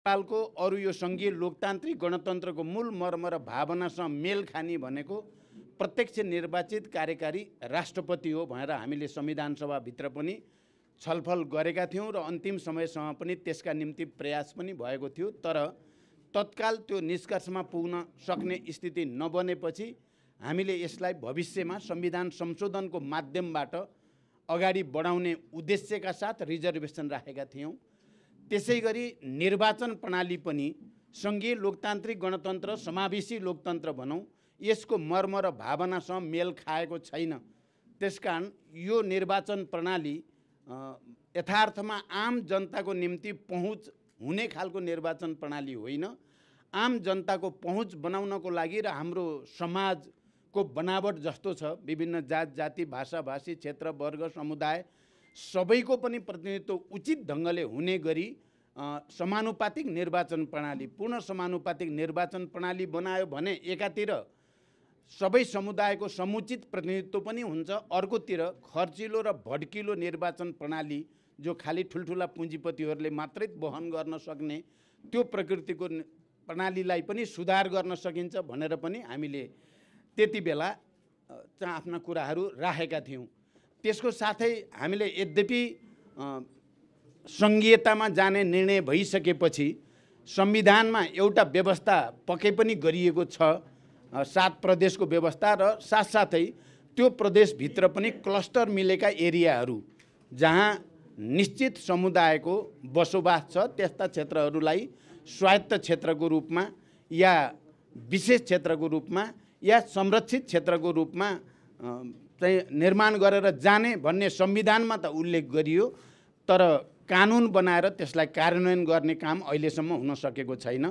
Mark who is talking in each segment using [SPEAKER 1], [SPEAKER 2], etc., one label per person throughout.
[SPEAKER 1] नेपालको अरू यो सङ्घीय लोकतान्त्रिक गणतन्त्रको मूल मर्म र भावनासँग मेल खाने भनेको प्रत्यक्ष निर्वाचित कार्यकारी राष्ट्रपति हो भनेर हामीले संविधान सभाभित्र पनि छलफल गरेका थियौँ र अन्तिम समयसम्म पनि त्यसका निम्ति प्रयास पनि भएको थियो। तर तत्काल त्यो निष्कर्षमा पुग्न सक्ने स्थिति नबनेपछि हामीले यसलाई भविष्यमा संविधान संशोधनको माध्यमबाट अगाडि बढाउने उद्देश्यका साथ रिजर्भेसन राखेका थियौँ। त्यसैगरी निर्वाचन प्रणाली पनि सङ्घीय लोकतान्त्रिक गणतन्त्र समावेशी लोकतन्त्र भनौँ, यसको मर्म र भावनासँग मेल खाएको छैन। त्यसकारण यो निर्वाचन प्रणाली यथार्थमा आम जनताको निम्ति पहुँच हुने खालको निर्वाचन प्रणाली होइन। आम जनताको पहुँच बनाउनको लागि र हाम्रो समाजको बनावट जस्तो छ, विभिन्न जात जाति भाषा भाषी क्षेत्र वर्ग समुदाय सबैको पनि प्रतिनिधित्व उचित ढङ्गले हुने गरी समानुपातिक निर्वाचन प्रणाली, पूर्ण समानुपातिक निर्वाचन प्रणाली बनायो भने एकातिर सबै समुदायको समुचित प्रतिनिधित्व पनि हुन्छ, अर्कोतिर खर्चिलो र भड्किलो निर्वाचन प्रणाली जो खाली ठुल्ठुला पुँजीपतिहरूले मात्रै वहन गर्न सक्ने त्यो प्रकृतिको प्रणालीलाई पनि सुधार गर्न सकिन्छ भनेर पनि हामीले त्यति बेला चाहिँ आफ्ना कुराहरू राखेका थियौँ। त्यसको साथै हामीले यद्यपि सङ्घीयतामा जाने निर्णय भइसकेपछि संविधानमा एउटा व्यवस्था पक्कै पनि गरिएको छ, 7 प्रदेशको व्यवस्था र साथसाथै त्यो प्रदेशभित्र पनि क्लस्टर मिलेका एरियाहरू जहाँ निश्चित समुदायको बसोबास छ त्यस्ता क्षेत्रहरूलाई स्वायत्त क्षेत्रको रूपमा या विशेष क्षेत्रको रूपमा या संरक्षित क्षेत्रको रूपमा चाहिँ निर्माण गरेर जाने भन्ने संविधानमा त उल्लेख गरियो, तर कानुन बनाएर त्यसलाई कार्यान्वयन गर्ने काम अहिलेसम्म हुन सकेको छैन।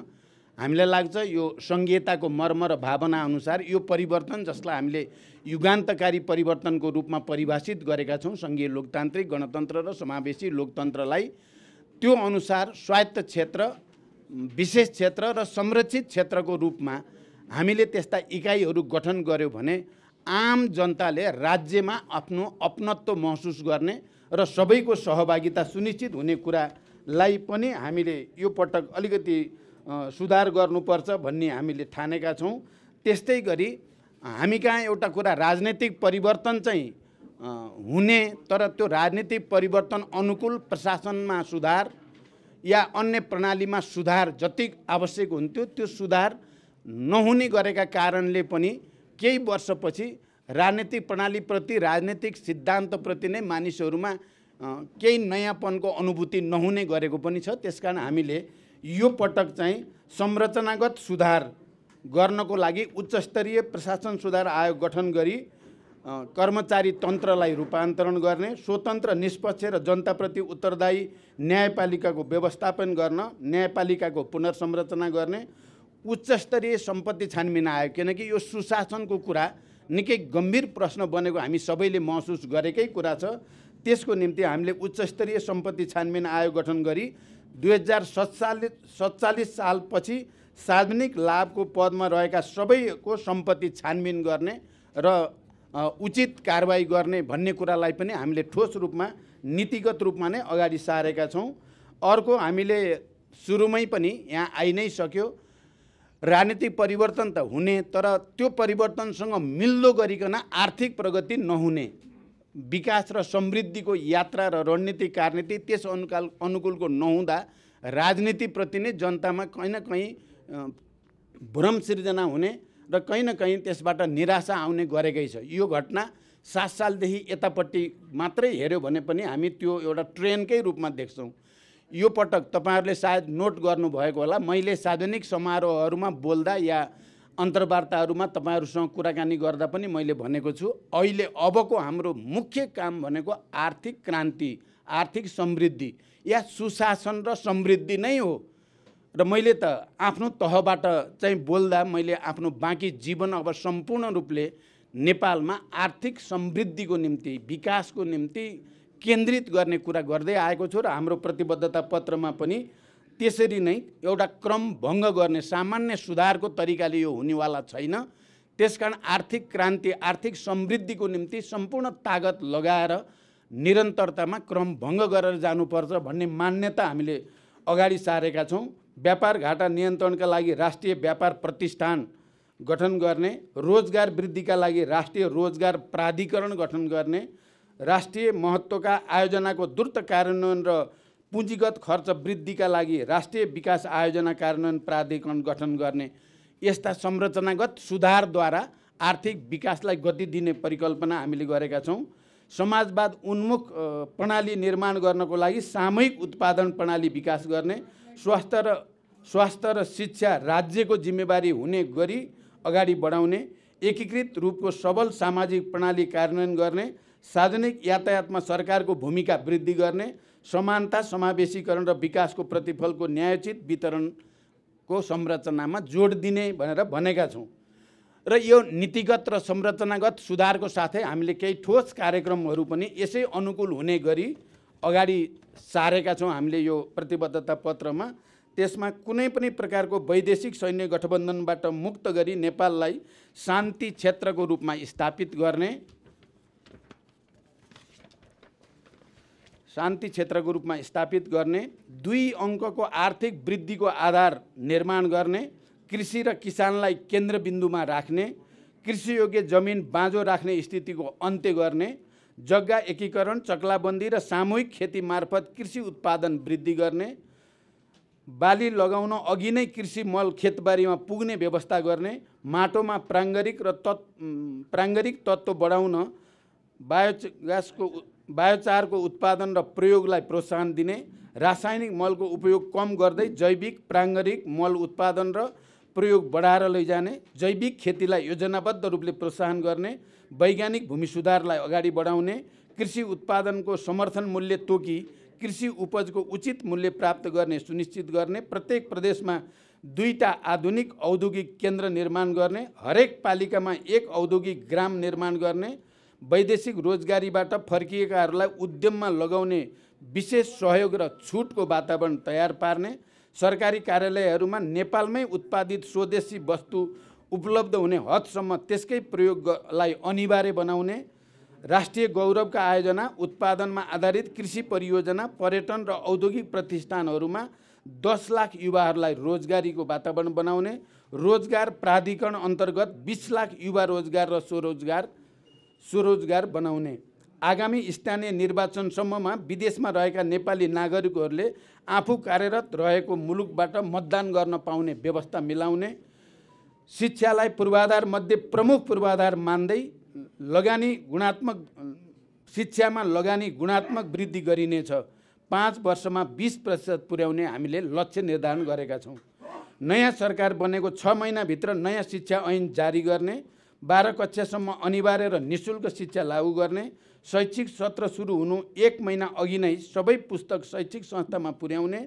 [SPEAKER 1] हामीलाई लाग्छ यो सङ्घीयताको मर्म र भावना अनुसार यो परिवर्तन जसलाई हामीले युगान्तकारी परिवर्तनको रूपमा परिभाषित गरेका छौँ सङ्घीय लोकतान्त्रिक गणतन्त्र र समावेशी लोकतन्त्रलाई, त्यो अनुसार स्वायत्त क्षेत्र, विशेष क्षेत्र र संरक्षित क्षेत्रको रूपमा हामीले त्यस्ता इकाइहरू गठन गर्यो भने आम जनताले राज्यमा आफ्नो अपनत्व महसुस गर्ने र सबैको सहभागिता सुनिश्चित हुने कुरालाई पनि हामीले यो पटक अलिकति सुधार गर्नुपर्छ भन्ने हामीले ठानेका छौँ। त्यस्तै गरी हामी कहाँ एउटा कुरा राजनीतिक परिवर्तन चाहिँ हुने, तर त्यो राजनीतिक परिवर्तन अनुकूल प्रशासनमा सुधार या अन्य प्रणालीमा सुधार जति आवश्यक हुन्थ्यो त्यो सुधार नहुने गरेका कारणले पनि केही वर्षपछि राजनीतिक प्रणालीप्रति राजनीतिक सिद्धान्तप्रति नै मानिसहरूमा केही नयाँपनको अनुभूति नहुने गरेको पनि छ। त्यसकारण हामीले यो पटक चाहिँ संरचनागत सुधार गर्नको लागि उच्चस्तरीय प्रशासन सुधार आयोग गठन गरी कर्मचारी तन्त्रलाई रूपान्तरण गर्ने, स्वतन्त्र निष्पक्ष र जनताप्रति उत्तरदायी न्यायपालिकाको व्यवस्थापन गर्न, न्यायपालिकाको पुनर्संरचना गर्ने, उच्चस्तरीय सम्पत्ति छानबिन आयोग, किनकि यो सुशासनको कुरा निकै गम्भीर प्रश्न बनेको हामी सबैले महसुस गरेकै कुरा छ। त्यसको निम्ति हामीले उच्चस्तरीय सम्पत्ति छानबिन आयोग गठन गरी 2047 सालपछि सार्वजनिक लाभको पदमा रहेका सबैको सम्पत्ति छानबिन गर्ने र उचित कारबाही गर्ने भन्ने कुरालाई पनि हामीले ठोस रूपमा नीतिगत रूपमा नै अगाडि सारेका छौँ। अर्को हामीले सुरुमै पनि यहाँ आइ नै सक्यो, राजनीतिक परिवर्तन त हुने, तर त्यो परिवर्तनसँग मिल्दो गरिकन आर्थिक प्रगति नहुने, विकास र समृद्धिको यात्रा र रणनीतिक कार्यनीति त्यस अनुकूलको नहुँदा राजनीतिप्रति नै जनतामा कहीँ न कहीँ भ्रम सिर्जना हुने र कहीँ न कहीँ त्यसबाट निराशा आउने गरेकै छ। यो घटना 7 सालदेखि यतापट्टि मात्रै हेऱ्यो भने पनि हामी त्यो एउटा ट्रेनकै रूपमा देख्छौँ। यो पटक तपाईहरुले सायद नोट गर्नुभएको होला, मैले सार्वजनिक समारोहहरूमा बोल्दा या अन्तर्वार्ताहरूमा तपाईहरुसँग कुराकानी गर्दा पनि मैले भनेको छु, अहिले अबको हाम्रो मुख्य काम भनेको आर्थिक क्रान्ति, आर्थिक समृद्धि या सुशासन र समृद्धि नै हो। र मैले त आफ्नो तहबाट चाहिँ बोल्दा मैले आफ्नो बाँकी जीवन अब सम्पूर्ण रूपले नेपालमा आर्थिक समृद्धिको निम्ति, विकासको निम्ति केन्द्रित गर्ने कुरा गर्दै आएको छु र हाम्रो प्रतिबद्धता पत्रमा पनि त्यसरी नै एउटा क्रम भङ्ग गर्ने सामान्य सुधारको तरिकाले यो हुनेवाला छैन। त्यसकारण आर्थिक क्रान्ति, आर्थिक समृद्धिको निम्ति सम्पूर्ण तागत लगाएर निरन्तरतामा क्रम भङ्ग गरेर जानुपर्छ भन्ने मान्यता हामीले अगाडि सारेका छौँ। व्यापार घाटा नियन्त्रणका लागि राष्ट्रिय व्यापार प्रतिष्ठान गठन गर्ने, रोजगार वृद्धिका लागि राष्ट्रिय रोजगार प्राधिकरण गठन गर्ने, राष्ट्रिय महत्त्वका आयोजनाको द्रुत कार्यान्वयन र पुँजीगत खर्च वृद्धिका लागि राष्ट्रिय विकास आयोजना कार्यान्वयन प्राधिकरण गठन गर्ने, यस्ता संरचनागत सुधारद्वारा आर्थिक विकासलाई गति दिने परिकल्पना हामीले गरेका छौँ। समाजवाद उन्मुख प्रणाली निर्माण गर्नको लागि सामूहिक उत्पादन प्रणाली विकास गर्ने, स्वास्थ्य र शिक्षा राज्यको जिम्मेवारी हुने गरी अगाडि बढाउने, एकीकृत रूपको सबल सामाजिक प्रणाली कार्यान्वयन गर्ने, सार्वजनिक यातायातमा सरकारको भूमिका वृद्धि गर्ने, समानता समावेशीकरण र विकासको प्रतिफलको न्यायोचित वितरणको संरचनामा जोड दिने भनेर भनेका छौँ। र यो नीतिगत र संरचनागत सुधारको साथै हामीले केही ठोस कार्यक्रमहरू पनि यसै अनुकूल हुने गरी अगाडि सारेका छौँ हामीले यो प्रतिबद्धता पत्रमा। त्यसमा कुनै पनि प्रकारको वैदेशिक सैन्य गठबन्धनबाट मुक्त गरी नेपाललाई शान्ति क्षेत्रको रूपमा स्थापित गर्ने, दुई अङ्कको आर्थिक वृद्धिको आधार निर्माण गर्ने, कृषि र किसानलाई केन्द्रबिन्दुमा राख्ने, कृषियोग्य जमिन बाँझो राख्ने स्थितिको अन्त्य गर्ने, जग्गा एकीकरण, चक्लाबन्दी र सामूहिक खेती मार्फत कृषि उत्पादन वृद्धि गर्ने, बाली लगाउन अघि नै कृषि मल खेतबारीमा पुग्ने व्यवस्था गर्ने, माटोमा प्राङ्गारिक तत्त्व बढाउन बायोचारको उत्पादन र प्रयोगलाई प्रोत्साहन दिने, रासायनिक मलको उपयोग कम गर्दै जैविक प्राङ्गारिक मल उत्पादन र प्रयोग बढाएर लैजाने, जैविक खेतीलाई योजनाबद्ध रूपले प्रोत्साहन गर्ने, वैज्ञानिक भूमि सुधारलाई अगाडि बढाउने, कृषि उत्पादनको समर्थन मूल्य तोकी कृषि उपजको उचित मूल्य प्राप्त गर्ने सुनिश्चित गर्ने, प्रत्येक प्रदेशमा 2टा आधुनिक औद्योगिक केन्द्र निर्माण गर्ने, हरेक पालिकामा 1 औद्योगिक ग्राम निर्माण गर्ने, वैदेशिक रोजगारीबाट फर्किएकाहरूलाई उद्यममा लगाउने विशेष सहयोग र छुटको वातावरण तयार पार्ने, सरकारी कार्यालयहरूमा नेपालमै उत्पादित स्वदेशी वस्तु उपलब्ध हुने हदसम्म त्यसकै प्रयोगलाई अनिवार्य बनाउने, राष्ट्रिय गौरवका आयोजना, उत्पादनमा आधारित कृषि परियोजना, पर्यटन र औद्योगिक प्रतिष्ठानहरूमा 10 लाख युवाहरूलाई रोजगारीको वातावरण बनाउने, रोजगार प्राधिकरण अन्तर्गत 20 लाख युवा रोजगार र स्वरोजगार बनाउने, आगामी स्थानीय निर्वाचनसम्ममा विदेशमा रहेका नेपाली नागरिकहरूले आफू कार्यरत रहेको मुलुकबाट मतदान गर्न पाउने व्यवस्था मिलाउने, शिक्षालाई पूर्वाधार मध्ये प्रमुख पूर्वाधार मान्दै शिक्षामा लगानी गुणात्मक वृद्धि गरिनेछ। 5 वर्षमा 20% पुर्याउने हामीले लक्ष्य निर्धारण गरेका छौँ। नयाँ सरकार बनेको 6 महिनाभित्र नयाँ शिक्षा ऐन जारी गर्ने, 12 कक्षासम्म अनिवार्य र निःशुल्क शिक्षा लागू गर्ने, शैक्षिक सत्र सुरु हुनु 1 महिना अघि नै सबै पुस्तक शैक्षिक संस्थामा पुर्याउने,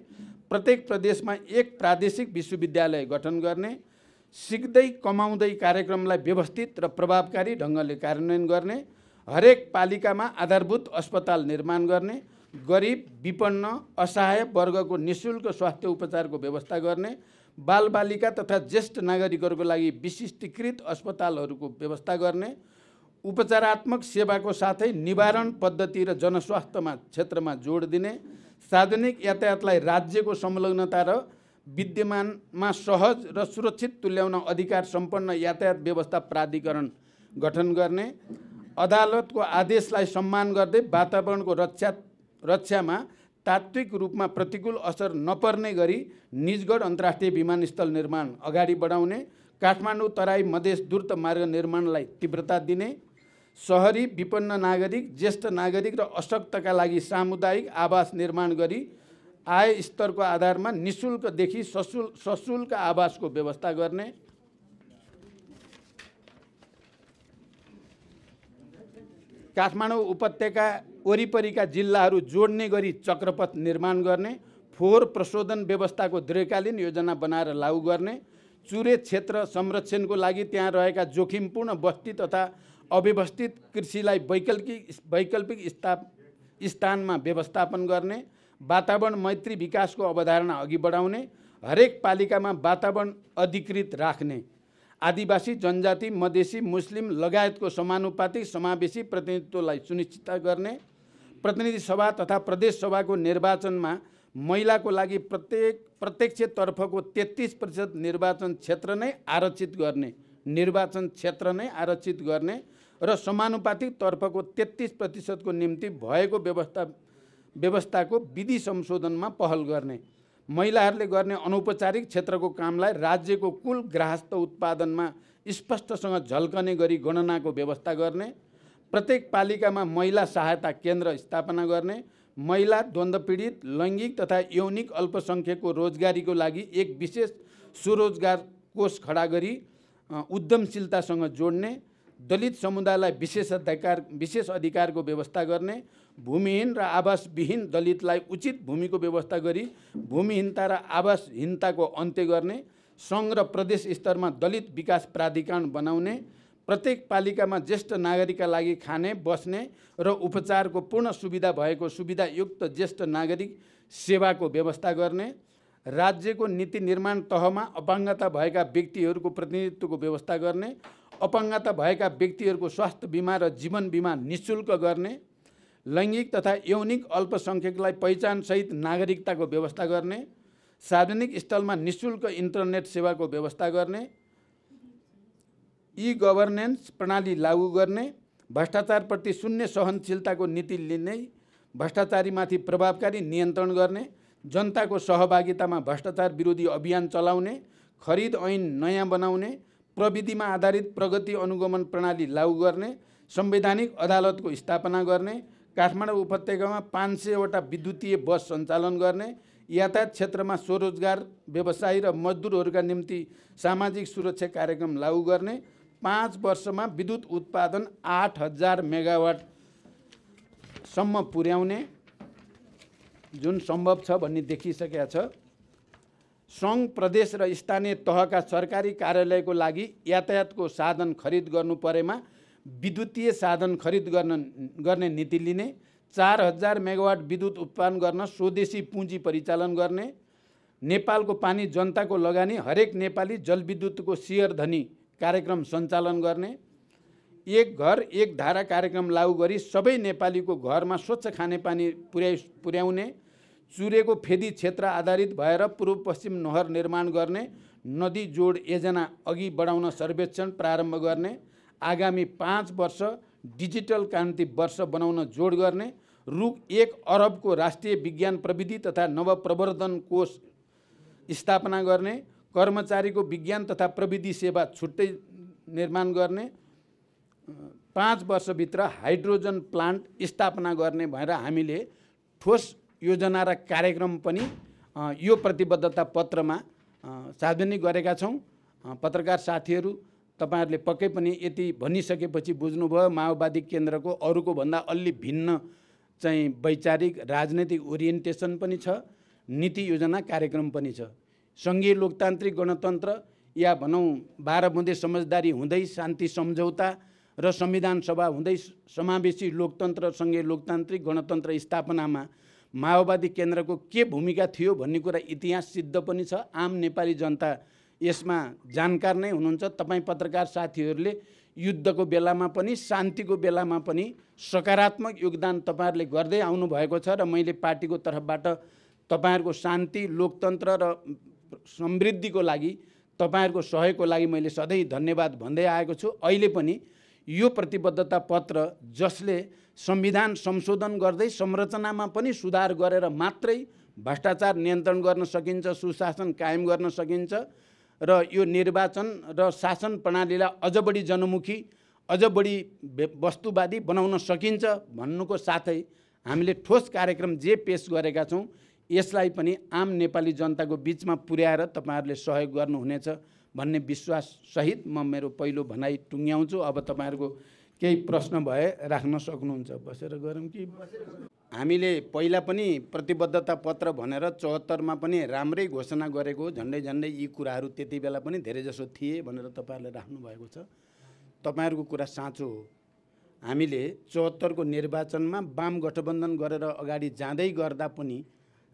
[SPEAKER 1] प्रत्येक प्रदेशमा 1 प्रादेशिक विश्वविद्यालय गठन गर्ने, सिक्दै कमाउँदै कार्यक्रमलाई व्यवस्थित र प्रभावकारी ढङ्गले कार्यान्वयन गर्ने, हरेक पालिकामा आधारभूत अस्पताल निर्माण गर्ने, गरिब, विपन्न, असहाय वर्गको निःशुल्क स्वास्थ्य उपचारको व्यवस्था गर्ने, बालबालिका तथा ज्येष्ठ नागरिकहरूको लागि विशिष्टीकृत अस्पतालहरूको व्यवस्था गर्ने, उपचारात्मक सेवाको साथै निवारण पद्धति र जनस्वास्थ्यमा क्षेत्रमा जोड दिने, सार्वजनिक यातायातलाई राज्यको संलग्नता र विद्यमानमा सहज र सुरक्षित तुल्याउन अधिकार सम्पन्न यातायात व्यवस्था प्राधिकरण गठन गर्ने, अदालतको आदेशलाई सम्मान गर्दै वातावरणको रक्षामा तात्विक रूपमा प्रतिकूल असर नपर्ने गरी निजगढ अन्तर्राष्ट्रिय विमानस्थल निर्माण अगाडि बढाउने, काठमाडौँ तराई मधेस द्रुत मार्ग निर्माणलाई तीव्रता दिने, शहरी विपन्न नागरिक, ज्येष्ठ नागरिक र अशक्तका लागि सामुदायिक आवास निर्माण गरी आय स्तरको आधारमा निःशुल्कदेखि सशुल्क आवासको व्यवस्था गर्ने, काठमाडौँ उपत्यका वरिपरिका जिल्लाहरू जोड्ने गरी चक्रपथ निर्माण गर्ने, फोहोर प्रशोधन व्यवस्थाको दीर्घकालीन योजना बनाएर लागू गर्ने, चुरे क्षेत्र संरक्षणको लागि त्यहाँ रहेका जोखिमपूर्ण बस्ती तथा अव्यवस्थित कृषिलाई वैकल्पिक स्थानमा व्यवस्थापन गर्ने, वातावरण मैत्री विकासको अवधारणा अघि बढाउने, हरेक पालिकामा वातावरण अधिकृत राख्ने, आदिवासी, जनजाति, मधेसी, मुस्लिम लगायतको समानुपातिक समावेशी प्रतिनिधित्वलाई सुनिश्चित गर्ने, प्रतिनिधि सभा तथा प्रदेश सभाको निर्वाचनमा महिलाको लागि प्रत्यक्षतर्फको 33% निर्वाचन क्षेत्र नै आरक्षित गर्ने, निर्वाचन क्षेत्र नै आरक्षित गर्ने र समानुपातिक तर्फको 33% को निम्ति भएको व्यवस्थाको विधि संशोधनमा पहल गर्ने, महिलाहरूले गर्ने अनौपचारिक क्षेत्रको कामलाई राज्यको कुल ग्राहस्थ उत्पादनमा स्पष्टसँग झल्कने गरी गणनाको व्यवस्था गर्ने, प्रत्येक पालिकामा महिला सहायता केन्द्र स्थापना गर्ने, महिला द्वन्द्वपीडित लैङ्गिक तथा यौनिक अल्पसङ्ख्यकको रोजगारीको लागि एक विशेष स्वरोजगार कोष खडा गरी उद्यमशीलतासँग जोड्ने, दलित समुदायलाई विशेष अधिकारको व्यवस्था गर्ने, भूमिहीन र आवासविहीन दलितलाई उचित भूमिको व्यवस्था गरी भूमिहीनता र आवासहीनताको अन्त्य गर्ने, सङ्घ र प्रदेश स्तरमा दलित विकास प्राधिकरण बनाउने, प्रत्येक पालिकामा ज्येष्ठ नागरिकका लागि खाने, बस्ने र उपचारको पूर्ण सुविधा भएको सुविधायुक्त ज्येष्ठ नागरिक सेवाको व्यवस्था गर्ने, राज्यको नीति निर्माण तहमा अपाङ्गता भएका व्यक्तिहरूको प्रतिनिधित्वको व्यवस्था गर्ने, अपाङ्गता भएका व्यक्तिहरूको स्वास्थ्य बिमा र जीवन बिमा निःशुल्क गर्ने, लैङ्गिक तथा यौनिक अल्पसङ्ख्यकलाई पहिचानसहित नागरिकताको व्यवस्था गर्ने, सार्वजनिक स्थलमा निःशुल्क इन्टरनेट सेवाको व्यवस्था गर्ने, ई गभर्नेन्स प्रणाली लागू गर्ने, भ्रष्टाचारप्रति शून्य सहनशीलताको नीति लिने, भ्रष्टाचारीमाथि प्रभावकारी नियन्त्रण गर्ने, जनताको सहभागितामा भ्रष्टाचार विरोधी अभियान चलाउने, खरिद ऐन नयाँ बनाउने, प्रविधिमा आधारित प्रगति अनुगमन प्रणाली लागू गर्ने, संवैधानिक अदालतको स्थापना गर्ने, काठमाडौँ उपत्यकामा 500वटा विद्युतीय बस सञ्चालन गर्ने, यातायात क्षेत्रमा स्वरोजगार व्यवसायी र मजदुरहरूका निम्ति सामाजिक सुरक्षा कार्यक्रम लागू गर्ने, 5 वर्षमा विद्युत उत्पादन 8000 मेगावाटसम्म पुर्याउने, जुन सम्भव छ भन्ने देखिसकेका छ। सङ्घ प्रदेश र स्थानीय तहका सरकारी कार्यालयको लागि यातायातको साधन खरिद गर्नु परेमा विद्युतीय साधन खरिद गर्ने नीति लिने, 4000 मेगावाट विद्युत उत्पादन गर्न स्वदेशी पुँजी परिचालन गर्ने, नेपालको पानी जनताको लगानी हरेक नेपाली जलविद्युतको शेयर धनी कार्यक्रम सञ्चालन गर्ने, एक घर एक धारा कार्यक्रम लागू गरी सबै नेपालीको घरमा स्वच्छ खानेपानी पुर्याउने, चुरेको फेदी क्षेत्र आधारित भएर पूर्व पश्चिम नहर निर्माण गर्ने, नदी जोड योजना अघि बढाउन सर्वेक्षण प्रारम्भ गर्ने, आगामी 5 वर्ष डिजिटल क्रान्ति वर्ष बनाउन जोड गर्ने, रु 1 अरबको राष्ट्रिय विज्ञान प्रविधि तथा नवप्रवर्धन कोष स्थापना गर्ने, कर्मचारीको विज्ञान तथा प्रविधि सेवा छुट्टै निर्माण गर्ने, 5 वर्षभित्र हाइड्रोजन प्लान्ट स्थापना गर्ने भनेर हामीले ठोस योजना र कार्यक्रम पनि यो प्रतिबद्धता पत्रमा सार्वजनिक गरेका छौँ। पत्रकार साथीहरू तपाईहरुले पक्कै पनि यति भनिसकेपछि बुझ्नुभयो माओवादी केन्द्रको अरूको भन्दा अलि भिन्न चाहिँ वैचारिक राजनैतिक ओरिएन्टेसन पनि छ, नीति योजना कार्यक्रम पनि छ। सङ्घीय लोकतान्त्रिक गणतन्त्र या भनौँ 12 बुँदे समझदारी हुँदै शान्ति सम्झौता र संविधान सभा हुँदै समावेशी लोकतन्त्र सङ्घीय लोकतान्त्रिक गणतन्त्र स्थापनामा माओवादी केन्द्रको के भूमिका थियो भन्ने कुरा इतिहास सिद्ध पनि छ। आम नेपाली जनता यसमा जानकार नै हुनुहुन्छ। तपाईँ पत्रकार साथीहरूले युद्धको बेलामा पनि शान्तिको बेलामा पनि सकारात्मक योगदान तपाईहरुले गर्दै आउनु भएको छ र मैले पार्टीको तर्फबाट तपाईहरुको शान्ति लोकतन्त्र र समृद्धिको लागि तपाईहरुको सहयोगको लागि मैले सधैँ धन्यवाद भन्दै आएको छु। अहिले पनि यो प्रतिबद्धता पत्र जसले संविधान संशोधन गर्दै संरचनामा पनि सुधार गरेर मात्रै भ्रष्टाचार नियन्त्रण गर्न सकिन्छ, सुशासन कायम गर्न सकिन्छ र यो निर्वाचन र शासन प्रणालीलाई अझ बढी जनमुखी अझ बढी वस्तुवादी बनाउन सकिन्छ भन्नुको साथै हामीले ठोस कार्यक्रम जे पेश गरेका छौँ यसलाई पनि आम नेपाली जनताको बीचमा पुर्याएर तपाईहरुले सहयोग गर्नुहुनेछ भन्ने विश्वास सहित म मेरो पहिलो भनाइ टुङ्ग्याउँछु। अब तपाईहरुको केही प्रश्न भए राख्न सक्नुहुन्छ। बसेर गरौँ कि हामीले पहिला पनि प्रतिबद्धता पत्र भनेर 74 मा पनि राम्रै घोषणा गरेको झन्डै झन्डै यी कुराहरू त्यति बेला पनि धेरैजसो थिए भनेर तपाईहरुले राख्नु भएको छ। तपाईहरुको कुरा साँचो हो। हामीले 74 को निर्वाचनमा वाम गठबन्धन गरेर अगाडि जाँदै गर्दा पनि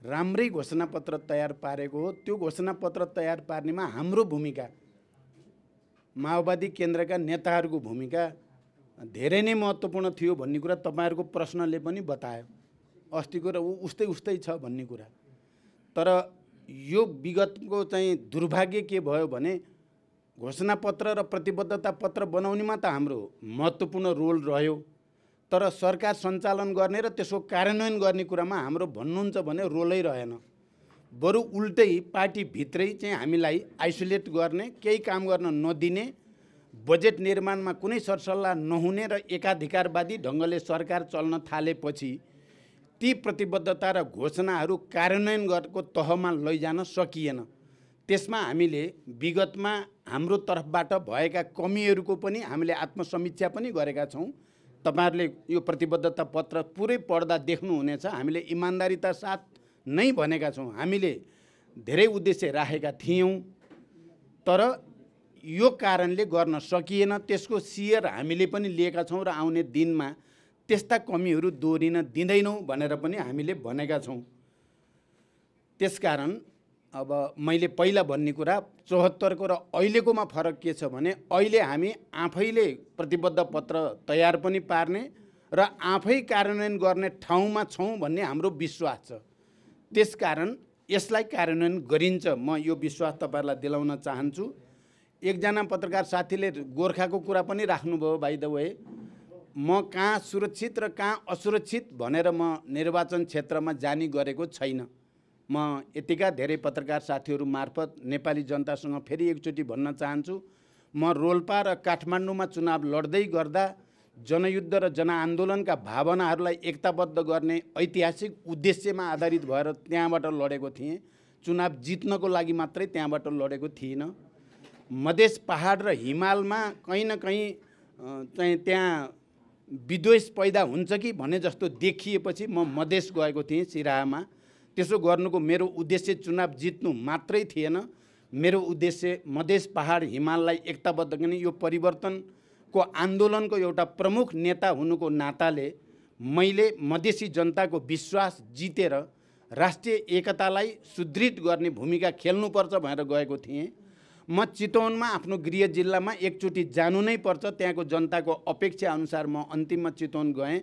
[SPEAKER 1] राम्रै घोषणापत्र तयार पारेको हो। त्यो घोषणापत्र तयार पार्नेमा हाम्रो भूमिका माओवादी केन्द्रका नेताहरूको भूमिका धेरै नै महत्त्वपूर्ण थियो भन्ने कुरा तपाईहरुको प्रश्नले पनि बतायो। अस्तिको र उस्तै छ भन्ने कुरा तर यो विगतको चाहिँ दुर्भाग्य के भयो भने घोषणापत्र र प्रतिबद्धता पत्र बनाउनेमा त हाम्रो महत्त्वपूर्ण रोल रह्यो, तर सरकार सञ्चालन गर्ने र त्यसको कार्यान्वयन गर्ने कुरामा हाम्रो भन्नुहुन्छ भने रोलै रहेन। बरु उल्टै पार्टीभित्रै चाहिँ हामीलाई आइसोलेट गर्ने, केही काम गर्न नदिने, बजेट निर्माणमा कुनै सरसल्लाह नहुने र एकाधिकारवादी ढङ्गले सरकार चल्न थालेपछि ती प्रतिबद्धता र घोषणाहरू कार्यान्वयन गरेको तहमा लैजान सकिएन। त्यसमा हामीले विगतमा हाम्रो तर्फबाट भएका कमीहरूको पनि हामीले आत्मसमीक्षा पनि गरेका छौँ। तपाईहरुले यो प्रतिबद्धता पत्र पुरै पढ्दा देख्नुहुनेछ। हामीले इमानदारीता साथ नै भनेका छौँ। हामीले धेरै उद्देश्य राखेका थियौँ, तर यो कारणले गर्न सकिएन। त्यसको सियर हामीले पनि लिएका छौँ र आउने दिनमा त्यस्ता कमीहरू दोहोरिन दिँदैनौँ भनेर पनि हामीले भनेका छौँ। त्यसकारण अब मैले पहिला भन्ने कुरा 74 को र अहिलेकोमा फरक के छ भने अहिले हामी आफैले प्रतिबद्ध पत्र तयार पनि पार्ने र आफै कार्यान्वयन गर्ने ठाउँमा छौँ भन्ने हाम्रो विश्वास छ। त्यसकारण यसलाई कार्यान्वयन गरिन्छ, म यो विश्वास तपाईहरुलाई दिलाउन चाहन्छु। एकजना पत्रकार साथीले गोर्खाको कुरा पनि राख्नुभयो। बाइ द वे, म कहाँ सुरक्षित र कहाँ असुरक्षित भनेर म निर्वाचन क्षेत्रमा जानी गरेको छैन। म यतिका धेरै पत्रकार साथीहरू मार्फत नेपाली जनतासँग फेरि एकचोटि भन्न चाहन्छु, म रोल्पा र काठमाडौँमा चुनाव लड्दै गर्दा जनयुद्ध र जनआन्दोलनका भावनाहरूलाई एकताबद्ध गर्ने ऐतिहासिक उद्देश्यमा आधारित भएर त्यहाँबाट लडेको थिएँ। चुनाव जित्नको लागि मात्रै त्यहाँबाट लडेको थिइनँ। मधेस पहाड र हिमालमा कहीँ न कहीँ चाहिँ त्यहाँ विद्वेष पैदा हुन्छ कि भने जस्तो देखिएपछि म मधेस गएको थिएँ, सिराहामा। त्यसो गर्नुको मेरो उद्देश्य चुनाव जित्नु मात्रै थिएन। मेरो उद्देश्य मधेस पहाड हिमाललाई एकताबद्ध गर्ने, यो परिवर्तनको आन्दोलनको एउटा प्रमुख नेता हुनुको नाताले मैले मधेसी जनताको विश्वास जितेर राष्ट्रिय एकतालाई सुदृढ गर्ने भूमिका खेल्नुपर्छ भनेर गएको थिएँ। म चितवनमा आफ्नो गृह जिल्लामा एकचोटि जानु नै पर्छ, त्यहाँको जनताको अपेक्षा अनुसार म अन्तिममा चितवन गएँ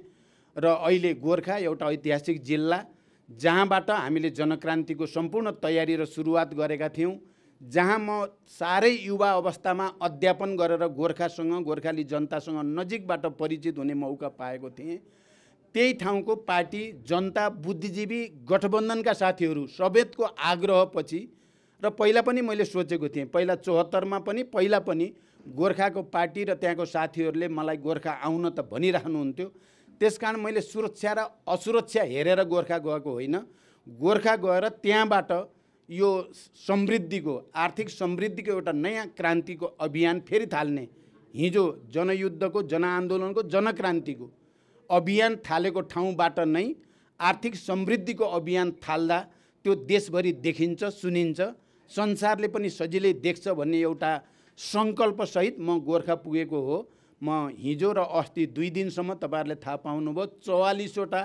[SPEAKER 1] र अहिले गोर्खा एउटा ऐतिहासिक जिल्ला जहाँबाट हामीले जनक्रान्तिको सम्पूर्ण तयारी र सुरुवात गरेका थियौँ, जहाँ म साह्रै युवा अवस्थामा अध्यापन गरेर गोर्खासँग, गोर्खाली जनतासँग नजिकबाट परिचित हुने मौका पाएको थिएँ। त्यही ठाउँको पार्टी, जनता, बुद्धिजीवी गठबन्धनका साथीहरू समेतको आग्रहपछि र पहिला पनि मैले सोचेको थिएँ, पहिला 74 मा पनि पहिला पनि गोर्खाको पार्टी र त्यहाँको साथीहरूले मलाई गोर्खा आउन त भनिराख्नुहुन्थ्यो। त्यसकारण मैले सुरक्षा र असुरक्षा हेरेर गोर्खा गएको होइन। गोर्खा गएर त्यहाँबाट यो समृद्धिको, आर्थिक समृद्धिको एउटा नयाँ क्रान्तिको अभियान फेरि थाल्ने, हिजो जनयुद्धको, जनआन्दोलनको, जनक्रान्तिको अभियान थालेको ठाउँबाट नै आर्थिक समृद्धिको अभियान थाल्दा त्यो देशभरि देखिन्छ, सुनिन्छ, संसारले पनि सजिलै देख्छ भन्ने एउटा सङ्कल्पसहित म गोर्खा पुगेको हो। म हिजो र अस्ति 2 दिनसम्म तपाईहरुले थाहा पाउनुभयो 44 वटा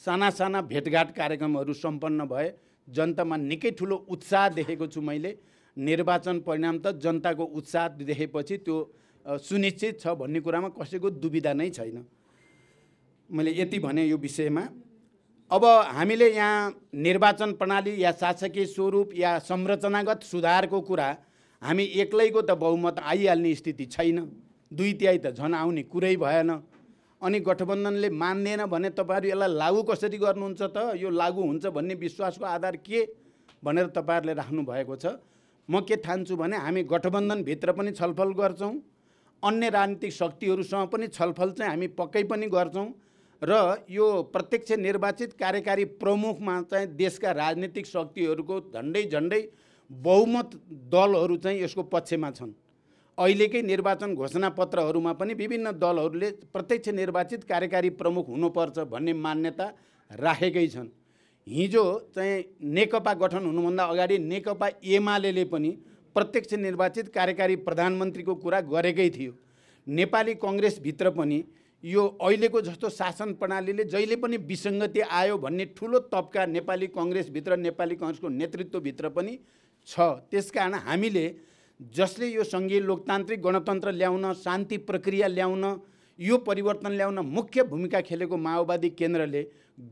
[SPEAKER 1] साना साना भेटघाट कार्यक्रमहरू सम्पन्न भए। जनतामा निकै ठुलो उत्साह देखेको छु मैले। निर्वाचन परिणाम त जनताको उत्साह देखेपछि त्यो सुनिश्चित छ भन्ने कुरामा कसैको दुविधा नै छैन। मैले यति भने यो विषयमा। अब हामीले यहाँ निर्वाचन प्रणाली या शासकीय स्वरूप या संरचनागत सुधारको कुरा हामी एक्लैको त बहुमत आइहाल्ने स्थिति छैन, 2/3 त झन् आउने कुरै भएन। अनि गठबन्धनले मान्दैन भने तपाईहरु यसलाई लागू कसरी गर्नुहुन्छ त? यो लागू हुन्छ भन्ने विश्वासको आधार के भनेर तपाईहरुले राख्नु भएको छ। म के ठान्छु भने हामी गठबन्धनभित्र पनि छलफल गर्छौँ, अन्य राजनीतिक शक्तिहरूसँग पनि छलफल चाहिँ हामी पक्कै पनि गर्छौँ र यो प्रत्यक्ष निर्वाचित कार्यकारी प्रमुखमा चाहिँ देशका राजनीतिक शक्तिहरूको झन्डै बहुमत दलहरू चाहिँ यसको पक्षमा छन्। अहिलेकै निर्वाचन घोषणापत्रहरूमा पनि विभिन्न दलहरूले प्रत्यक्ष निर्वाचित कार्यकारी प्रमुख हुनुपर्छ भन्ने मान्यता राखेकै छन्। हिजो चाहिँ नेकपा गठन हुनुभन्दा अगाडि नेकपा एमाले पनि प्रत्यक्ष निर्वाचित कार्यकारी प्रधानमन्त्रीको कुरा गरेकै थियो। नेपाली कांग्रेसभित्र पनि यो अहिलेको जस्तो शासन प्रणालीले जहिले पनि विसङ्गति आयो भन्ने ठुलो तबका नेपाली कांग्रेसभित्र, नेपाली कांग्रेसको नेतृत्वभित्र पनि छ। त्यसकारण हामीले जसले यो सङ्घीय लोकतान्त्रिक गणतन्त्र ल्याउन, शान्ति प्रक्रिया ल्याउन, यो परिवर्तन ल्याउन मुख्य भूमिका खेलेको माओवादी केन्द्रले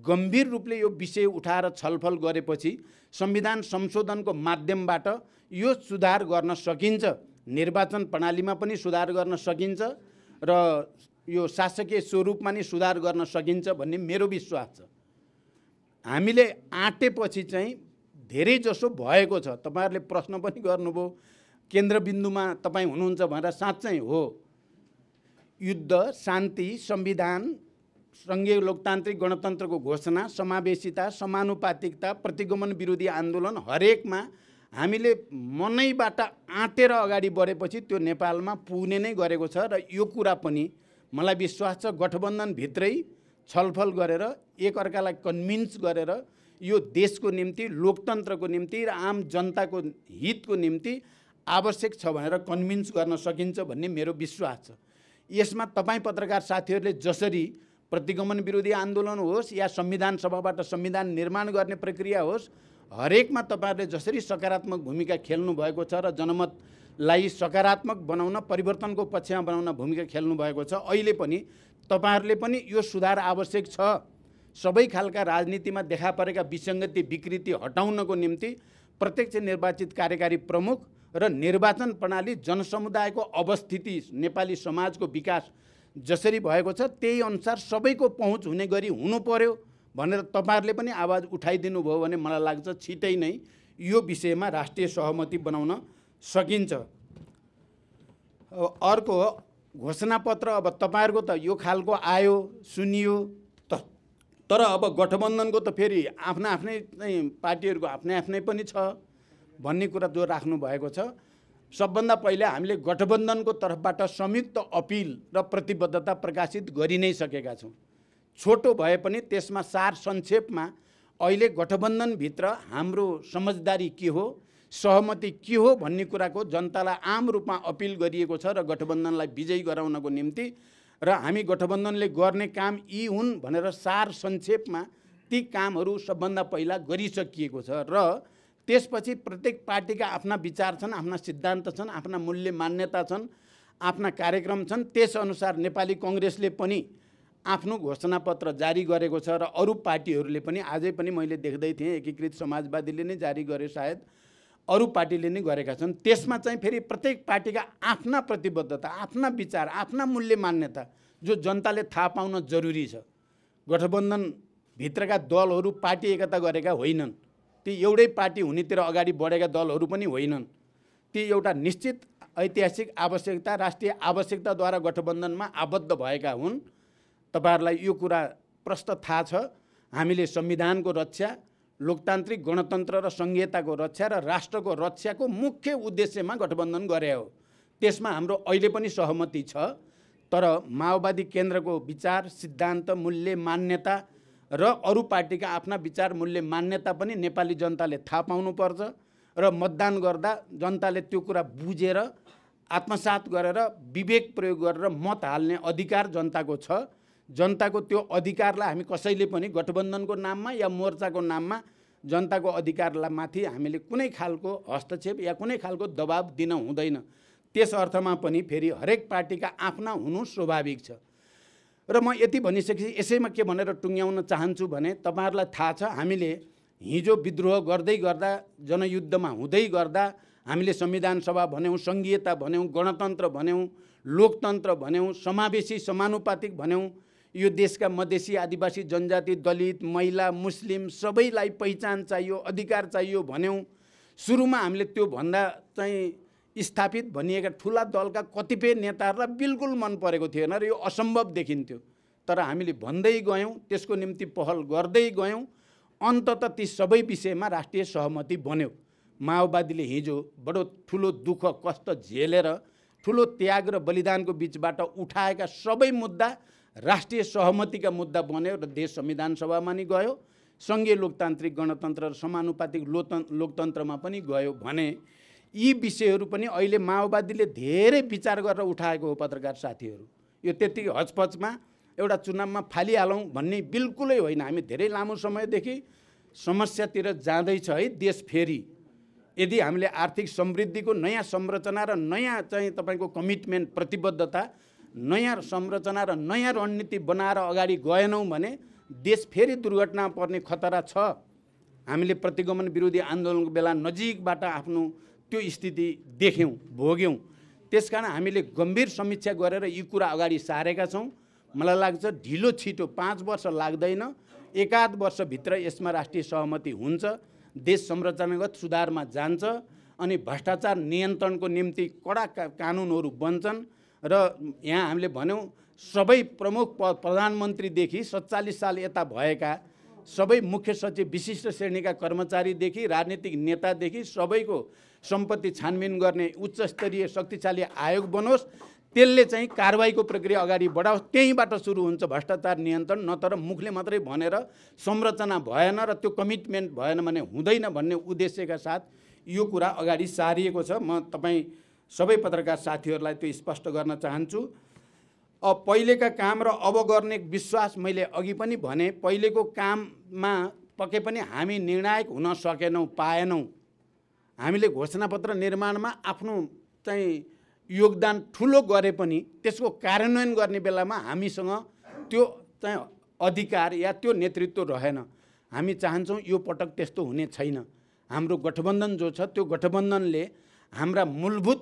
[SPEAKER 1] गम्भीर रूपले यो विषय उठाएर छलफल गरेपछि संविधान संशोधनको माध्यमबाट यो सुधार गर्न सकिन्छ, निर्वाचन प्रणालीमा पनि सुधार गर्न सकिन्छ र यो शासकीय स्वरूपमा नि सुधार गर्न सकिन्छ भन्ने मेरो विश्वास छ। हामीले आँटेपछि चाहिँ धेरै जसो भएको छ। तपाईहरुले प्रश्न पनि गर्नुभयो केन्द्रबिन्दुमा तपाईँ हुनुहुन्छ भनेर, साँच्चै हो। युद्ध, शान्ति, संविधान, संघीय लोकतान्त्रिक गणतन्त्रको घोषणा, समावेशिता, समानुपातिकता, प्रतिगमन विरोधी आन्दोलन हरेकमा हामीले मनैबाट आँटेर अगाडि बढेपछि त्यो नेपालमा पुग्ने नै गरेको छ। र यो कुरा पनि मलाई विश्वास छ गठबन्धनभित्रै छलफल गरेर एकअर्कालाई कन्भिन्स गरेर यो देशको निम्ति, लोकतन्त्रको निम्ति र आम जनताको हितको निम्ति आवश्यक छ भनेर कन्भिन्स गर्न सकिन्छ भन्ने मेरो विश्वास छ। यसमा तपाईँ पत्रकार साथीहरूले जसरी प्रतिगमन विरोधी आन्दोलन होस् या संविधान सभाबाट संविधान निर्माण गर्ने प्रक्रिया होस्, हरेकमा तपाईहरुले जसरी सकारात्मक भूमिका खेल्नु भएको छ र जनमतलाई सकारात्मक बनाउन, परिवर्तनको पक्षमा बनाउन भूमिका खेल्नु भएको छ, अहिले पनि तपाईहरुले पनि यो सुधार आवश्यक छ। सबै खालका राजनीतिमा देखा परेका विसङ्गति, विकृति हटाउनको निम्ति प्रत्यक्ष निर्वाचित कार्यकारी प्रमुख र निर्वाचन प्रणाली जनसमुदायको अवस्थिति, नेपाली समाजको विकास जसरी भएको छ त्यही अनुसार सबैको पहुँच हुने गरी हुनु पर्यो भनेर तपाईहरुले पनि आवाज उठाइदिनु भयो भने मलाई लाग्छ छिटै नै यो विषयमा राष्ट्रिय सहमति बनाउन सकिन्छ। अर्को घोषणापत्र, अब तपाईहरुको त यो खालको आयो, सुनियो, तर अब गठबन्धनको त फेरि आफ्ना आफ्नै चाहिँ पार्टीहरुको आफ्नै आफ्नै पनि छ भन्ने कुरा जो राख्नु भएको छ। सबभन्दा पहिले हामीले गठबन्धनको तर्फबाट संयुक्त अपिल र प्रतिबद्धता प्रकाशित गरि नै सकेका छौँ। छोटो भए पनि त्यसमा सार संक्षेपमा अहिले गठबन्धनभित्र हाम्रो समझदारी के हो, सहमति के हो भन्ने कुराको जनतालाई आम रूपमा अपिल गरिएको छ र गठबन्धनलाई विजयी गराउनको निम्ति र हामी गठबन्धनले गर्ने काम यी हुन् भनेर सार संक्षेपमा ती कामहरू सबभन्दा पहिला गरिसकिएको छ। र त्यसपछि प्रत्येक पार्टीका आफ्ना विचार छन्, आफ्ना सिद्धान्त छन्, आफ्ना मूल्य मान्यता छन्, आफ्ना कार्यक्रम छन्। त्यसअनुसार नेपाली कांग्रेसले पनि आफ्नो घोषणापत्र जारी गरेको छ र अरू पार्टीहरूले पनि, आजै पनि मैले देख्दै थिएँ एकीकृत समाजवादीले नै जारी गरे, सायद अरू पार्टीले नै गरेका छन्। त्यसमा चाहिँ फेरि प्रत्येक पार्टीका आफ्ना प्रतिबद्धता, आफ्ना विचार, आफ्ना मूल्य मान्यता जो जनताले थाहा पाउन जरुरी छ। गठबन्धनभित्रका दलहरू पार्टी एकता गरेका होइनन्, ती एउटै पार्टी हुनेतिर अगाडि बढेका दलहरू पनि होइनन्। ती एउटा निश्चित ऐतिहासिक आवश्यकता, राष्ट्रिय आवश्यकताद्वारा गठबन्धनमा आबद्ध भएका हुन्। तपाईहरुलाई यो कुरा प्रष्ट थाहा छ। हामीले संविधानको रक्षा, लोकतान्त्रिक गणतन्त्र र संघीयताको रक्षा र राष्ट्रको रक्षाको मुख्य उद्देश्यमा गठबन्धन गरे हो। त्यसमा हाम्रो अहिले पनि सहमति छ। तर माओवादी केन्द्रको विचार, सिद्धान्त, मूल्य मान्यता र अरू पार्टीका आफ्ना विचार, मूल्य मान्यता पनि नेपाली जनताले थाहा पाउनुपर्छ र मतदान गर्दा जनताले त्यो कुरा बुझेर आत्मसात गरेर विवेक प्रयोग गरेर मत हाल्ने अधिकार जनताको छ। जनताको त्यो अधिकारलाई हामी कसैले पनि गठबन्धनको नाममा या मोर्चाको नाममा जनताको अधिकारलाई माथि हामीले कुनै खालको हस्तक्षेप या कुनै खालको दबाब दिन हुँदैन। त्यस अर्थमा पनि फेरि हरेक पार्टीका आफ्ना हुनु स्वाभाविक छ। र म यति भनिसकेपछि यसैमा के भनेर टुङ्ग्याउन चाहन्छु भने तपाईहरुलाई थाहा छ हामीले हिजो विद्रोह गर्दै गर्दा, जनयुद्धमा हुँदै गर्दा हामीले संविधान सभा भन्यौं, संघीयता भन्यौं, गणतन्त्र भन्यौं, लोकतन्त्र भन्यौं, समावेशी समानुपातिक भन्यौं, यो देशका मधेसी, आदिवासी, जनजाति, दलित, महिला, मुस्लिम सबैलाई पहिचान चाहियो, अधिकार चाहियो भन्यौं। सुरुमा हामीले त्यो भन्दा चाहिँ स्थापित भनिएका ठुला दलका कतिपय नेताहरूलाई बिल्कुल मन परेको थिएन र यो असम्भव देखिन्थ्यो। तर हामीले भन्दै गयौं, त्यसको निम्ति पहल गर्दै गयौं, अन्ततः ती सबै विषयमा राष्ट्रिय सहमति बन्यो। माओवादीले हिजो बडो ठुलो दुःख कष्ट झेलेर ठुलो त्याग र बलिदानको बीचबाट उठाएका सबै मुद्दा राष्ट्रिय सहमतिका मुद्दा बन्यो र देश संविधान सभामा नि गयो, संघीय लोकतान्त्रिक गणतन्त्र र समानुपातिक लोकतन्त्रमा पनि गयो भने यी विषयहरू पनि अहिले माओवादीले धेरै विचार गरेर उठाएको हो। पत्रकार साथीहरू, यो त्यति हचपचमा एउटा चुनावमा फालिहालौँ भन्ने बिल्कुलै होइन। हामी धेरै लामो समयदेखि समस्यातिर जाँदैछ है देश। फेरि यदि हामीले आर्थिक समृद्धिको नयाँ संरचना र नयाँ चाहिँ तपाईको कमिटमेन्ट, प्रतिबद्धता नयाँ संरचना र नयाँ रणनीति बनाएर अगाडि गएनौँ भने देश फेरि दुर्घटना पर्ने खतरा छ। हामीले प्रतिगमन विरोधी आन्दोलनको बेला नजिकबाट आफ्नो त्यो स्थिति देख्यौँ, भोग्यौँ। त्यसकारण हामीले गम्भीर समीक्षा गरेर यी कुरा अगाडि सारेका छौँ। मलाई लाग्छ ढिलो छिटो 5 वर्ष लाग्दैन, एकाध वर्षभित्र यसमा राष्ट्रिय सहमति हुन्छ, देश संरचनागत सुधारमा जान्छ अनि भ्रष्टाचार नियन्त्रणको निम्ति कडा कानुनहरू बन्छन्। र यहाँ हामीले भन्यौँ सबै प्रमुख प्रधानमन्त्रीदेखि 47 साल यता भएका सबै मुख्य सचिव, विशिष्ट श्रेणीका कर्मचारीदेखि राजनीतिक नेतादेखि सबैको सम्पत्ति छानबिन गर्ने उच्च स्तरीय शक्तिशाली आयोग बनोस्। त्यसले चाहिँ कारबाहीको प्रक्रिया अगाडि बढाओस्। त्यहीँबाट सुरु हुन्छ भ्रष्टाचार नियन्त्रण। नत्र मुखले मात्रै भनेर संरचना भएन र त्यो कमिटमेन्ट भएन भने हुँदैन भन्ने उद्देश्यका साथ यो कुरा अगाडि सारिएको छ। म तपाईँ सबै पत्रकार साथीहरूलाई त्यो स्पष्ट गर्न चाहन्छु। पहिलेका काम र अब गर्ने विश्वास मैले अघि पनि भने, पहिलेको काममा पक्कै पनि हामी निर्णायक हुन सकेनौँ, पाएनौँ। हामीले घोषणापत्र निर्माणमा आफ्नो चाहिँ योगदान ठुलो गरे पनि त्यसको कार्यान्वयन गर्ने बेलामा हामीसँग त्यो चाहिँ अधिकार या त्यो नेतृत्व रहेन। हामी चाहन्छौँ यो पटक त्यस्तो हुने छैन। हाम्रो गठबन्धन जो छ त्यो गठबन्धनले हाम्रा मूलभूत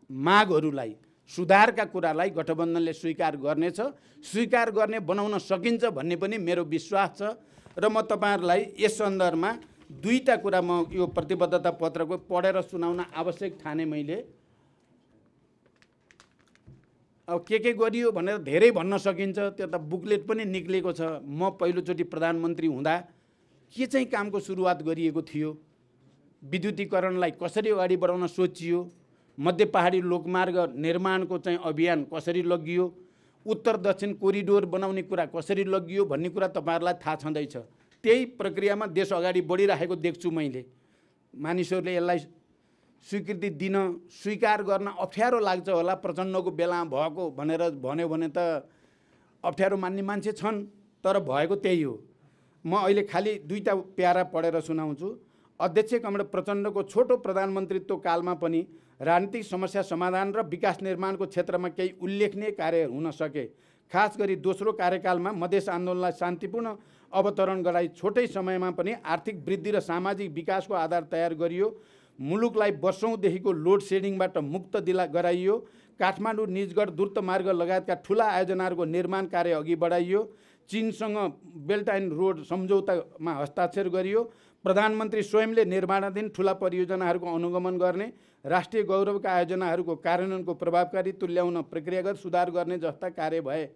[SPEAKER 1] मागहरूलाई, सुधारका कुरालाई गठबन्धनले स्वीकार गर्नेछ, स्वीकार गर्ने बनाउन सकिन्छ भन्ने पनि मेरो विश्वास छ। र म तपाईँहरूलाई यस सन्दर्भमा दुईटा कुरा म यो प्रतिबद्धता पत्रको पढेर सुनाउन आवश्यक ठाने। मैले अब के गरियो भनेर धेरै भन्न सकिन्छ, त्यो त बुकलेट पनि निक्लेको छ। म पहिलोचोटि प्रधानमन्त्री हुँदा के चाहिँ कामको सुरुवात गरिएको थियो, विद्युतीकरणलाई कसरी अगाडि बढाउन सोचियो, मध्य पहाडी लोकमार्ग निर्माणको चाहिँ अभियान कसरी लगियो, उत्तर दक्षिण कोरिडोर बनाउने कुरा कसरी लगियो भन्ने कुरा तपाईँहरूलाई थाहा छँदैछ। त्यही प्रक्रियामा देश अगाडि बढिरहेको देख्छु मैले। मानिसहरूले यसलाई स्वीकृति दिन, स्वीकार गर्न अप्ठ्यारो लाग्छ होला, प्रचण्डको बेला भएको भनेर भन्यो भने त अप्ठ्यारो मान्ने मान्छे छन्, तर भएको त्यही हो। म अहिले खालि दुईटा प्यारा पढेर सुनाउँछु। अध्यक्ष कमरेड प्रचण्डको छोटो प्रधानमन्त्रीत्व कालमा पनि राजनीतिक समस्या समाधान र विकास निर्माणको क्षेत्रमा केही उल्लेखनीय कार्य हुन सके। खास गरी दोस्रो कार्यकालमा मधेस आन्दोलनलाई शान्तिपूर्ण अवतरण गराई छोटै समयमा पनि आर्थिक वृद्धि र सामाजिक विकासको आधार तयार गरियो। मुलुकलाई वर्षौँदेखिको लोड सेडिङबाट मुक्त गराइयो। काठमाडौँ निजगढ द्रुत मार्ग लगायतका ठुला आयोजनाहरूको निर्माण कार्य अघि बढाइयो। चीनसँग बेल्ट एन्ड रोड सम्झौतामा हस्ताक्षर गरियो। प्रधानमन्त्री स्वयंले निर्माणाधीन ठुला परियोजनाहरूको अनुगमन गर्ने, राष्ट्रिय गौरवका आयोजनाहरूको कार्यान्वयनको प्रभावकारी तुल्याउन प्रक्रियागत सुधार गर्ने जस्ता कार्य भए।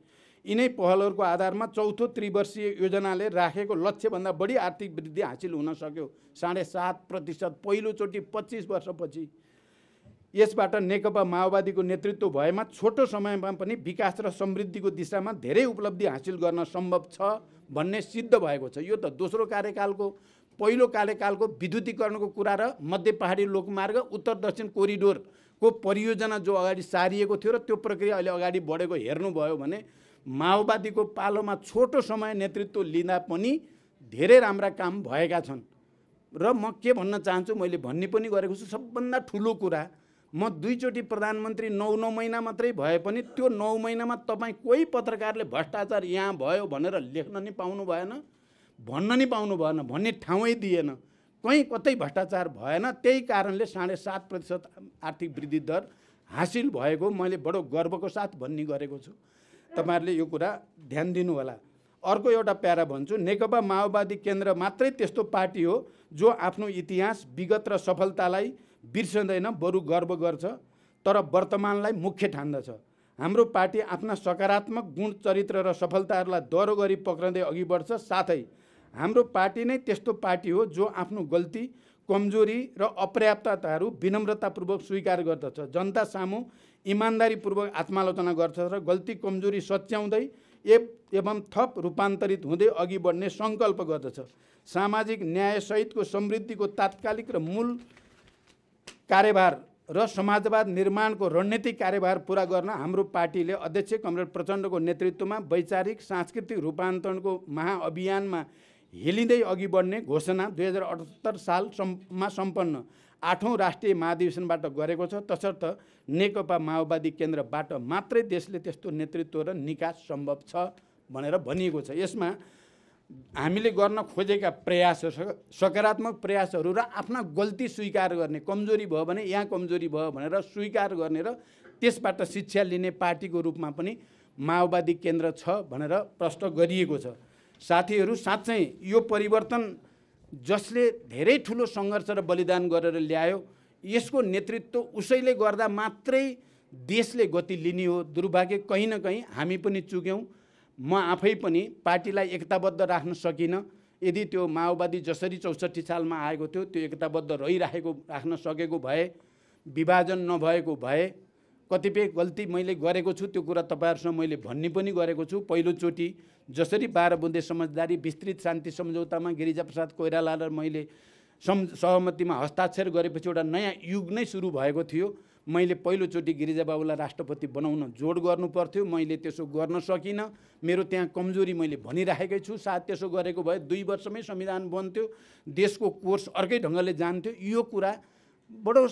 [SPEAKER 1] यिनै पहलहरूको आधारमा चौथो त्रिवर्षीय योजनाले राखेको लक्ष्यभन्दा बढी आर्थिक वृद्धि हासिल हुन सक्यो, 7.5%, पहिलोचोटि 25 वर्षपछि। यसबाट नेकपा माओवादीको नेतृत्व भएमा छोटो समयमा पनि विकास र समृद्धिको दिशामा धेरै उपलब्धि हासिल गर्न सम्भव छ भन्ने सिद्ध भएको छ। यो त दोस्रो कार्यकालको, पहिलो कार्यकालको विद्युतीकरणको कुरा र मध्य पहाडी लोकमार्ग, उत्तर दक्षिण कोरिडोरको परियोजना जो अगाडि सारिएको थियो र त्यो प्रक्रिया अहिले अगाडि बढेको हेर्नुभयो भने माओवादीको पालोमा छोटो समय नेतृत्व लिँदा पनि धेरै राम्रा काम भएका छन्। र म के भन्न चाहन्छु, मैले भन्ने पनि गरेको छु, सबभन्दा ठुलो कुरा, म दुईचोटि प्रधानमन्त्री 9 महिना मात्रै भए पनि त्यो 9 महिनामा तपाईँ कोही पत्रकारले भ्रष्टाचार यहाँ भयो भनेर लेख्न नि पाउनु भएन, भन्न नि पाउनु भएन, भन्ने ठाउँै दिएन। कहीँ कतै भ्रष्टाचार भएन। त्यही कारणले 7.5% आर्थिक वृद्धि दर हासिल भएको मैले बडो गर्वको साथ भन्ने गरेको छु। तपाईहरुले यो कुरा ध्यान दिनु होला। अर्को एउटा प्यारा भन्छु, नेकपा माओवादी केन्द्र मात्रै त्यस्तो पार्टी हो जो आफ्नो इतिहास, विगत र सफलतालाई बिर्सँदैन, बरु गर्व गर्छ, तर वर्तमानलाई मुख्य ठान्दछ। हाम्रो पार्टी आफ्ना सकारात्मक गुण, चरित्र र सफलताहरूलाई दह्रो गरी पक्रँदै अघि बढ्छ। साथै हाम्रो पार्टी नै त्यस्तो पार्टी हो जो आफ्नो गल्ती, कमजोरी र अपर्याप्तताहरू विनम्रतापूर्वक स्वीकार गर्दछ, जनता सामु इमानदारीपूर्वक आत्मालोचना गर्छ र गल्ती कमजोरी सच्याउँदै एवं थप रूपान्तरित हुँदै अघि बढ्ने सङ्कल्प गर्दछ। सामाजिक न्यायसहितको समृद्धिको तात्कालिक र मूल कार्यभार र समाजवाद निर्माणको रणनीतिक कार्यभार पूरा गर्न हाम्रो पार्टीले अध्यक्ष कमरेड प्रचण्डको नेतृत्वमा वैचारिक सांस्कृतिक रूपान्तरणको महाअभियानमा हेलिँदै अघि बढ्ने घोषणा 2078 सालमा सम्पन्न 8औं राष्ट्रिय महाधिवेशनबाट गरेको छ, तसर्थ नेकपा माओवादी केन्द्रबाट मात्रै देशले त्यस्तो नेतृत्व र निकास सम्भव छ भनेर भनिएको छ। यसमा हामीले गर्न खोजेका प्रयासहरू, सकारात्मक प्रयासहरू र आफ्ना गल्ती स्वीकार गर्ने, कमजोरी भयो भने यहाँ कमजोरी भयो भनेर स्वीकार गर्ने र त्यसबाट शिक्षा लिने पार्टीको रूपमा पनि माओवादी केन्द्र छ भनेर प्रश्न गरिएको छ। साथीहरू, साँच्चै यो परिवर्तन जसले धेरै ठुलो सङ्घर्ष र बलिदान गरेर ल्यायो, यसको नेतृत्व उसैले गर्दा मात्रै देशले गति लिने हो। दुर्भाग्य कहीँ न कहीँ हामी पनि चुक्यौँ। म आफै पनि पार्टीलाई एकताबद्ध राख्न सकिनँ। यदि त्यो माओवादी जसरी 64 सालमा आएको थियो त्यो एकताबद्ध राख्न सकेको भए, विभाजन नभएको भए, कतिपय गल्ती मैले गरेको छु त्यो कुरा तपाईँहरूसँग मैले भन्ने पनि गरेको छु। पहिलोचोटि जसरी 12 बुँदे समझदारी विस्तृत शान्ति सम्झौतामा गिरिजाप्रसाद कोइराला र मैले सहमतिमा हस्ताक्षर गरेपछि एउटा नयाँ युग नै सुरु भएको थियो। मैले पहिलोचोटि गिरिजाबाबुलाई राष्ट्रपति बनाउन जोड गर्नु पर्थ्यो, मैले त्यसो गर्न सकिनँ। मेरो त्यहाँ कमजोरी मैले भनिराखेकै छु। सायद त्यसो गरेको भए 2 वर्षमै संविधान बन्थ्यो, देशको कोर्स अर्कै ढङ्गले जान्थ्यो। यो कुरा बडो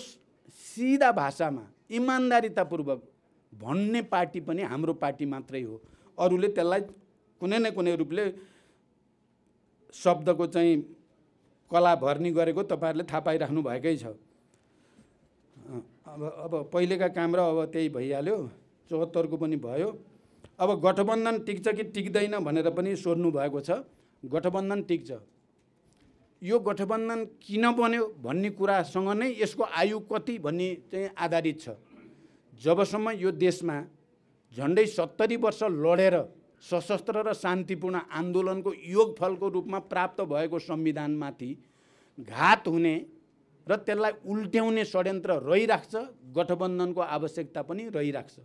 [SPEAKER 1] सिधा भाषामा इमान्दारितापूर्वक भन्ने पार्टी पनि हाम्रो पार्टी मात्रै हो। अरूले त्यसलाई कुनै न कुनै रूपले शब्दको चाहिँ कला भर्नी गरेको तपाईँहरूले थाहा पाइराख्नु भएकै छ। अब पहिलेका काम र अब त्यही भइहाल्यो, 74 को पनि भयो। अब गठबन्धन टिक्छ कि टिक्दैन भनेर पनि सोध्नु भएको छ। गठबन्धन टिक्छ। यो गठबन्धन किन बन्यो भन्ने कुरासँग नै यसको आयु कति भन्ने चाहिँ आधारित छ। जबसम्म यो देशमा झन्डै 70 वर्ष लडेर सशस्त्र र शान्तिपूर्ण आन्दोलनको योगफलको रूपमा प्राप्त भएको संविधानमाथि घात हुने र त्यसलाई उल्ट्याउने षड्यन्त्र रहिराख्छ, गठबन्धनको आवश्यकता पनि रहिराख्छ।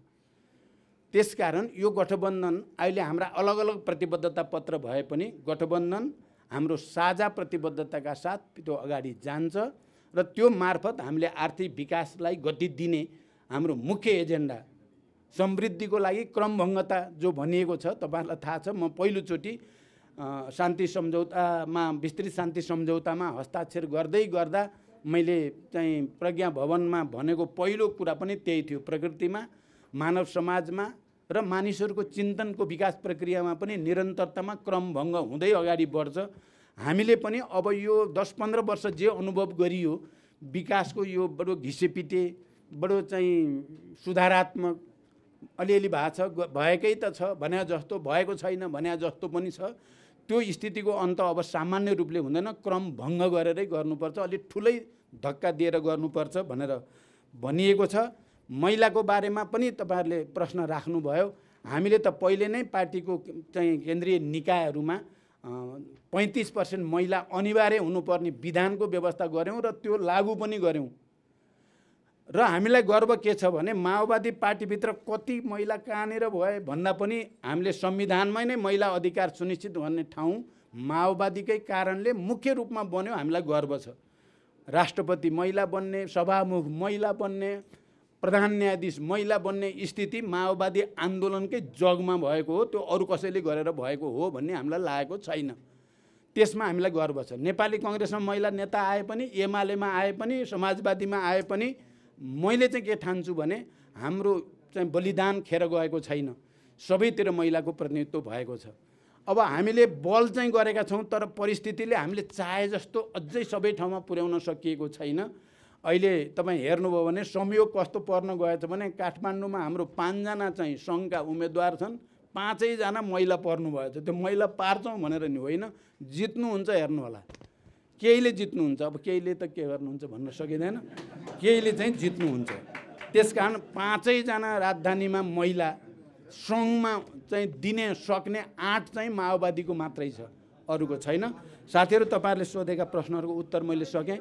[SPEAKER 1] त्यसकारण यो गठबन्धन अहिले हाम्रा अलग अलग प्रतिबद्धता पत्र भए पनि गठबन्धन हाम्रो साझा प्रतिबद्धताका साथ त्यो अगाडि जान्छ र त्यो मार्फत हामीले आर्थिक विकासलाई गति दिने हाम्रो मुख्य एजेन्डा, समृद्धिको लागि क्रमभङ्गता जो भनिएको छ तपाईहरुलाई थाहा छ। म पहिलोचोटि शान्ति सम्झौतामा, विस्तृत शान्ति सम्झौतामा हस्ताक्षर गर्दै गर्दा मैले चाहिँ प्रज्ञा भवनमा भनेको पहिलो कुरा पनि त्यही थियो। प्रकृतिमा, मानव समाजमा र मानिसहरूको चिन्तनको विकास प्रक्रियामा पनि निरन्तरतामा क्रमभङ्ग हुँदै अगाडि बढ्छ। हामीले पनि अब यो 10-15 वर्ष जे अनुभव गरियो विकासको, यो बडो घिसेपिटे, बडो चाहिँ सुधारात्मक अलिअलि भएको छ, भएकै त छ भने जस्तो, भएको छैन भने जस्तो पनि छ। त्यो स्थितिको अन्त अब सामान्य रूपले हुँदैन, क्रमभङ्ग गरेरै गर्नुपर्छ, अलि ठुलै धक्का दिएर गर्नुपर्छ भनेर भनिएको छ। महिलाको बारेमा पनि तपाईहरुले प्रश्न राख्नुभयो। हामीले त पहिले नै पार्टीको चाहिँ केन्द्रीय निकायहरूमा 35% महिला अनिवार्य हुनुपर्ने विधानको व्यवस्था गर्यौं र त्यो लागू पनि गर्यौं। र हामीलाई गर्व के छ भने माओवादी पार्टीभित्र कति महिला कहाँनिर भए भन्दा पनि हामीले संविधानमै नै महिला अधिकार सुनिश्चित भन्ने ठाउँ माओवादीकै कारणले मुख्य रूपमा बन्यो। हामीलाई गर्व छ। राष्ट्रपति महिला बन्ने, सभामुख महिला बन्ने, प्रधान न्यायाधीश महिला बन्ने स्थिति माओवादी आन्दोलनकै जगमा भएको हो। त्यो अरू कसैले गरेर भएको हो भन्ने हामीलाई लागेको छैन। त्यसमा हामीलाई गर्व छ। नेपाली कांग्रेसमा महिला नेता आए पनि, एमालेमा आए पनि, समाजवादीमा आए पनि मैले चाहिँ के ठान्छु भने हाम्रो चाहिँ बलिदान खेर गएको छैन। सबैतिर महिलाको प्रतिनिधित्व भएको छ। अब हामीले बल चाहिँ गरेका छौं, तर परिस्थितिले हामीले चाहे जस्तो अझै सबै ठाउँमा पुर्याउन सकिएको छैन। अहिले तपाईं हेर्नुभयो भने संयोग कस्तो पर्न गएछ भने काठमाडौँमा हाम्रो 5 जना चाहिँ संघका उम्मेदवार छन्, 5 जना महिला पर्नु भएछ। त्यो महिला पार्छौं भनेर नि होइन, जित्नुहुन्छ हेर्नु होला। केहीले जित्नुहुन्छ, अब केहीले त के गर्नुहुन्छ भन्न सकिँदैन, केहीले चाहिँ जित्नुहुन्छ। त्यसकारण 5 जना राजधानीमा महिला संघमा चाहिँ दिने सक्ने 8 चाहिँ माओवादीको मात्रै छ, अरूको छैन। साथीहरु, तपाईहरुले सोधेका प्रश्नहरुको उत्तर मैले सकेँ।